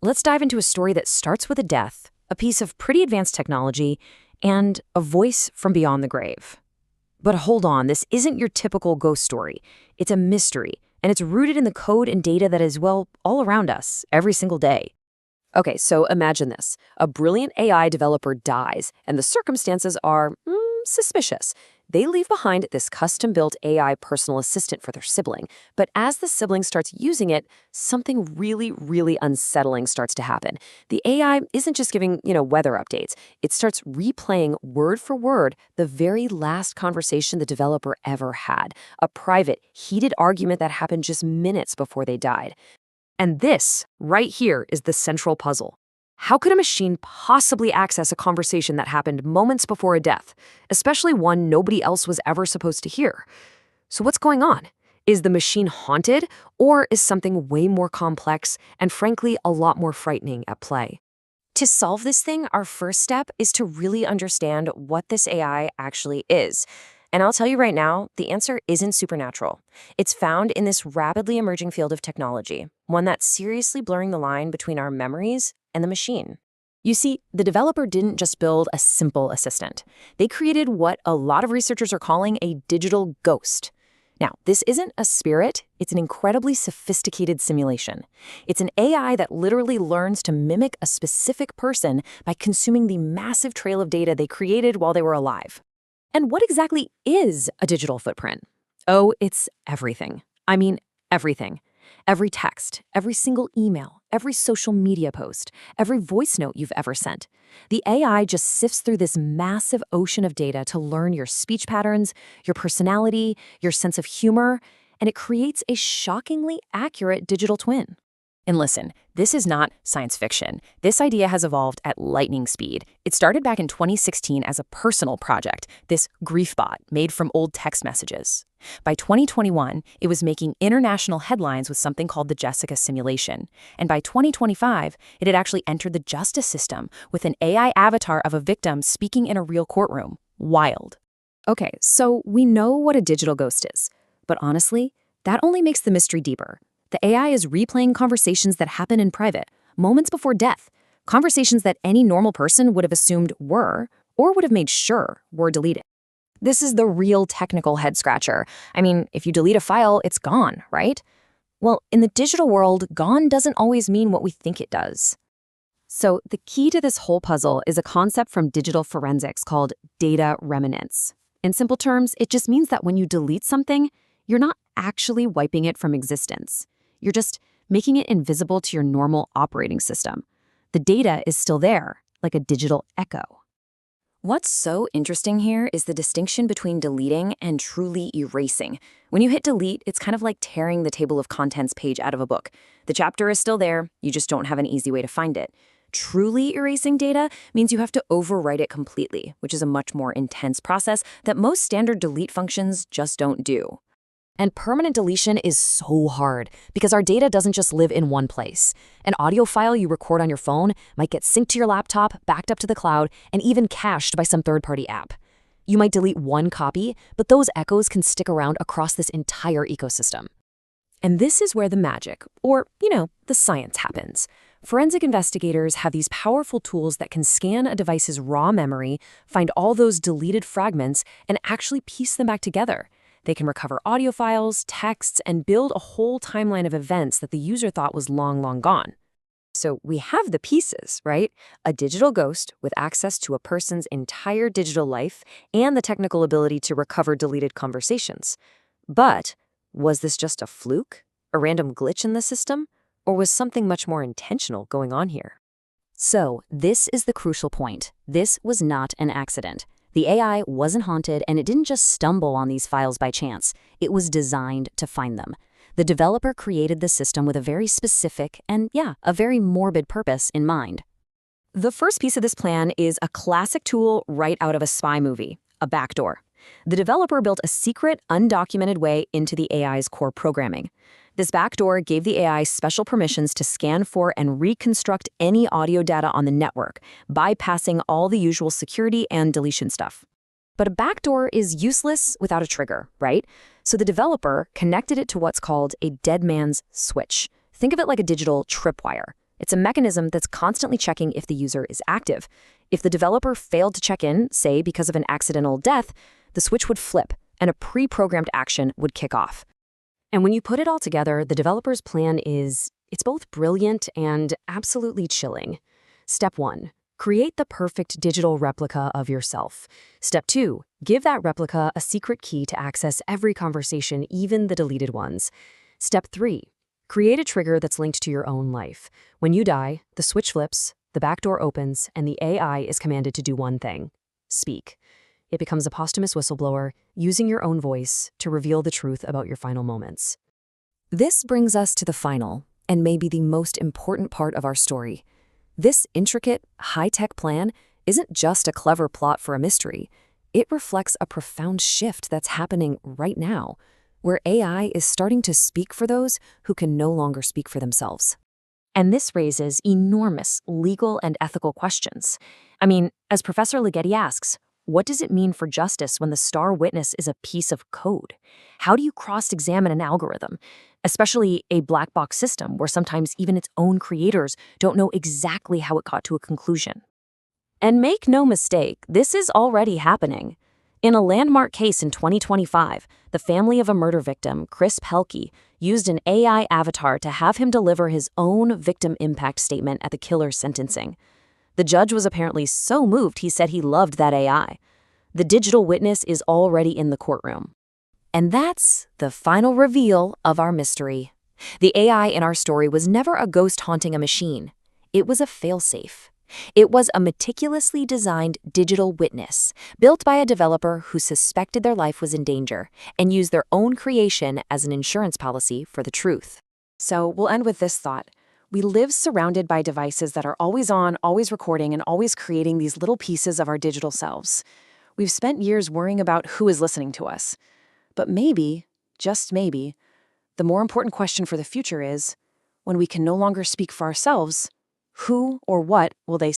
let's dive into a story that starts with a death, a piece of pretty advanced technology, and a voice from beyond the grave. But hold on, this isn't your typical ghost story. It's a mystery, and it's rooted in the code and data that is, well, all around us, every single day. Okay, so imagine this. A brilliant AI developer dies, and the circumstances are suspicious. They leave behind this custom-built AI personal assistant for their sibling. But as the sibling starts using it, something really, really unsettling starts to happen. The AI isn't just giving, weather updates. It starts replaying word for word the very last conversation the developer ever had, a private, heated argument that happened just minutes before they died. And this, right here, is the central puzzle. How could a machine possibly access a conversation that happened moments before a death, especially one nobody else was ever supposed to hear? So what's going on? Is the machine haunted, or is something way more complex and, frankly, a lot more frightening at play? To solve this thing, our first step is to really understand what this AI actually is. And I'll tell you right now, the answer isn't supernatural. It's found in this rapidly emerging field of technology, one that's seriously blurring the line between our memories and the machine. You see, the developer didn't just build a simple assistant. They created what a lot of researchers are calling a digital ghost. Now, this isn't a spirit, it's an incredibly sophisticated simulation. It's an AI that literally learns to mimic a specific person by consuming the massive trail of data they created while they were alive. And what exactly is a digital footprint? Oh, it's everything. I mean, everything. Every text, every single email, every social media post, every voice note you've ever sent. The AI just sifts through this massive ocean of data to learn your speech patterns, your personality, your sense of humor, and it creates a shockingly accurate digital twin. And listen, this is not science fiction. This idea has evolved at lightning speed. It started back in 2016 as a personal project, this grief bot made from old text messages. By 2021, it was making international headlines with something called the Jessica simulation. And by 2025, it had actually entered the justice system with an AI avatar of a victim speaking in a real courtroom. Wild. Okay, so we know what a digital ghost is. But honestly, that only makes the mystery deeper. The AI is replaying conversations that happen in private, moments before death, conversations that any normal person would have assumed were, or would have made sure were deleted. This is the real technical head-scratcher. I mean, if you delete a file, it's gone, right? Well, in the digital world, gone doesn't always mean what we think it does. So the key to this whole puzzle is a concept from digital forensics called data remnants. In simple terms, it just means that when you delete something, you're not actually wiping it from existence. You're just making it invisible to your normal operating system. The data is still there, like a digital echo. What's so interesting here is the distinction between deleting and truly erasing. When you hit delete, it's kind of like tearing the table of contents page out of a book. The chapter is still there, you just don't have an easy way to find it. Truly erasing data means you have to overwrite it completely, which is a much more intense process that most standard delete functions just don't do. And permanent deletion is so hard because our data doesn't just live in one place. An audio file you record on your phone might get synced to your laptop, backed up to the cloud, and even cached by some third-party app. You might delete one copy, but those echoes can stick around across this entire ecosystem. And this is where the magic, or, the science happens. Forensic investigators have these powerful tools that can scan a device's raw memory, find all those deleted fragments, and actually piece them back together. They can recover audio files, texts, and build a whole timeline of events that the user thought was long, long gone. So we have the pieces, right? A digital ghost with access to a person's entire digital life and the technical ability to recover deleted conversations. But was this just a fluke, a random glitch in the system, or was something much more intentional going on here? So this is the crucial point. This was not an accident. The AI wasn't haunted, and it didn't just stumble on these files by chance. It was designed to find them. The developer created the system with a very specific and, a very morbid purpose in mind. The first piece of this plan is a classic tool right out of a spy movie, a backdoor. The developer built a secret, undocumented way into the AI's core programming. This backdoor gave the AI special permissions to scan for and reconstruct any audio data on the network, bypassing all the usual security and deletion stuff. But a backdoor is useless without a trigger, right? So the developer connected it to what's called a dead man's switch. Think of it like a digital tripwire. It's a mechanism that's constantly checking if the user is active. If the developer failed to check in, say because of an accidental death, the switch would flip and a pre-programmed action would kick off. And when you put it all together, the developer's plan it's both brilliant and absolutely chilling. Step 1. Create the perfect digital replica of yourself. Step 2. Give that replica a secret key to access every conversation, even the deleted ones. Step 3. Create a trigger that's linked to your own life. When you die, the switch flips, the back door opens, and the AI is commanded to do one thing: speak. It becomes a posthumous whistleblower, using your own voice to reveal the truth about your final moments. This brings us to the final, and maybe the most important part of our story. This intricate, high-tech plan isn't just a clever plot for a mystery. It reflects a profound shift that's happening right now, where AI is starting to speak for those who can no longer speak for themselves. And this raises enormous legal and ethical questions. I mean, as Professor Ligeti asks, what does it mean for justice when the star witness is a piece of code? How do you cross-examine an algorithm, especially a black box system where sometimes even its own creators don't know exactly how it got to a conclusion? And make no mistake, this is already happening. In a landmark case in 2025, the family of a murder victim, Chris Pelkey, used an AI avatar to have him deliver his own victim impact statement at the killer's sentencing. The judge was apparently so moved he said he loved that AI. The digital witness is already in the courtroom. And that's the final reveal of our mystery. The AI in our story was never a ghost haunting a machine. It was a failsafe. It was a meticulously designed digital witness, built by a developer who suspected their life was in danger and used their own creation as an insurance policy for the truth. So we'll end with this thought. We live surrounded by devices that are always on, always recording, and always creating these little pieces of our digital selves. We've spent years worrying about who is listening to us. But maybe, just maybe, the more important question for the future is, when we can no longer speak for ourselves, who or what will they